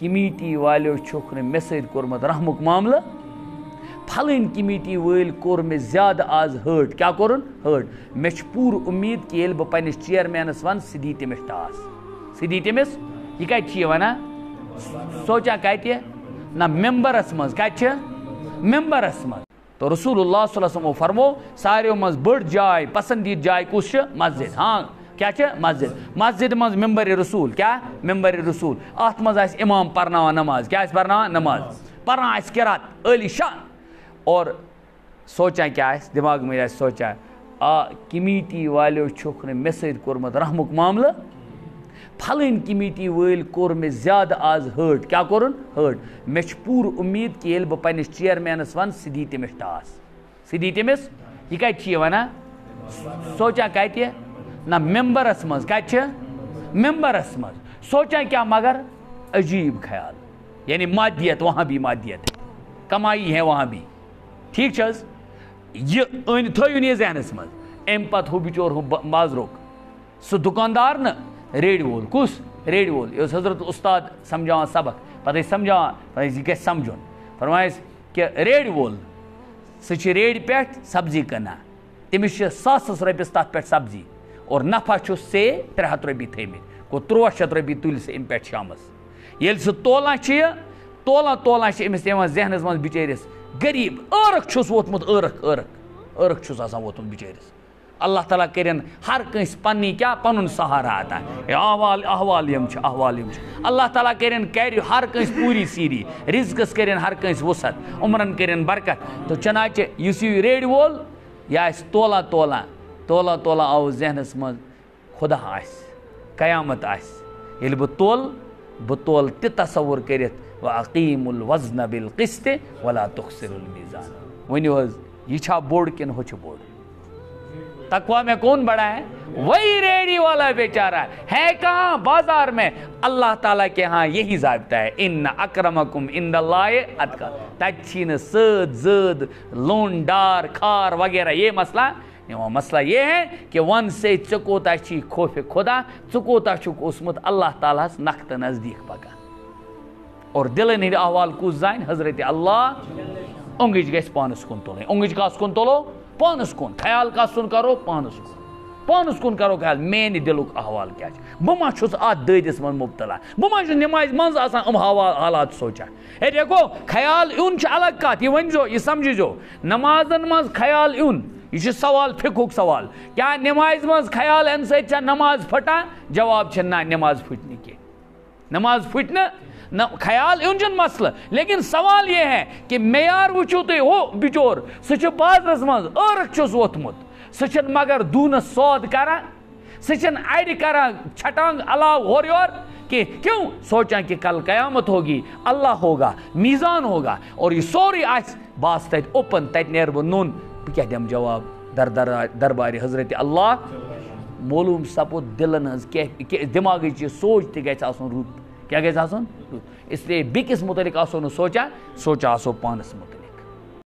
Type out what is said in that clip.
Committee वालों छुक मे सत कोर्मत रहमुक मामल फलन कमेटी वल कोर मे ज्यादा आज हर्ट क्या कोरन हर्ट मे पूर उम्मीद कि बह पन्निस चेयरमैनस वन सह दी तमिस टास सह दी तमिस यह कत वना सोचा कत ना मेंबरस मज कत मेंबरस मज तो रसूलुल्लाह सल्लल्लाहु अलैहि वसल्लम फरमो सारियों मज बड़ जाय पसंदीद जाय कुछ मस्जिद हाँ क्या मस्जिद मस्जिद मज मेंबर रसूल क्या मेंबर रसूल अत मज इमाम परनावा नमाज क्या परनावा नमाज पढ़ना किरात अली शान और सोचा क्या दिमाग में सोचा कमेटी वालों छुक मे सत कोर्मत रहमुक मामल फलन कमेटी वल कोर मे ज्यादा आज हर्ट क्या कोरन हर्ट मे पूर उम्मीद कि बह पन्निस चेयरमैनस वन सह दी तमिस टास सह दी तमिस यह कत वना सोचा कत ना मेंबरस मज कत मेंबरस मज सोचा क्या मगर अजीब ख्याल यानी मादियत वहाँ भी मादियत है कमाई है वहाँ भी ठीक यह थो ये जहनस मज अम पत हु बिचोर हु बाजरोक सह दुकानदार न रेड वोल कुस रेड वोल यह हजरत उस्ताद समझावान सबक पे समझावान पे यह समझुन फरमायस कि रेड वोल सह रेड पे सब्जी कना तमिस सास रपिस तथ पे सब्जी और नफा से 300 रपी थमित गो 300 रपी तुल से इन पे शामस ये सह तोलान तोलान अमिस जहनस मज बिचारिस गरीब र्क वोतमुत र्क वोतमुत बिचारिस अल्लाह ताला करें हर कंस पन्नी क्या पनुन सहारा आता अहवाल यम अल्लाह ताला करें कर हर कंस पूरी सीरी रिज्कस करें हर कंस वसत उमरन करें बरकत तो चनाचे युस यह रेड वोल यह तोला आव जहनस मज खुदा कयामत ये बह तोल तस्वुर कर अकीमुल वज़न बिल क़िस्त वला तुख़्सिरुल मीज़ान वनो यह बोड़ किन हो बोड़ तकवा में कौन बड़ा है वही रेडी वाला बेचारा है कहाँ बाजार में अल्लाह ताला के यहाँ यही ज़ाब्ता है इन्न अक्रमकुम इंदल्लाहि अतका तच्छी न सद जद लोन डार खार वगैरह ये मसला ये है कि वन से चकोता खौफ खुदा चकोता उसमुत अल्लाह ताला नख्त नजदीक पका और दिलन हिंद अहवाल कुछ जान हजरत अल्लाह ओंगज गस पानस कुन तुल ओंगज कस कुन तुलो पानस कुन ख्याल कस करो पानस कुन करो ख्याल मेन दिलुक अहवाल क्या बह अत ददिस मन मुब्तला बह नमाज मज हालात सोचा हे देखो ख्याल यून अलग कत यह वनो यह समझो नमाजन मज ख्याल यून यह सवाल फिकुक सवाल क्या नमाज मज ख्याल अन सत नमाज फटा जवाब ना नमाज फुटन कह नमाज फुटन न ख्याल यून मसल लेकिन सवाल यह है कि मेयार वो तुम हो बिचोर सह बाजरस मज र्क वोतमुत सह मगर दूनस सौद कर सह अड़ कर छटांग अलाव होर योर कि क्यों सोचा कि कल कयामत होगी अल्लाह होगा मीज़ान होगा और यह सोरी बास तत ओपन तत नेर बह नोन बह क्या दम जवाब दरबार हजरत अल्लाह मालूम सपुद दिलन दिमाग सोच तक रुत क्या गस इसलिए बिकिस मुतलिक सोचा पानस मुतलिक।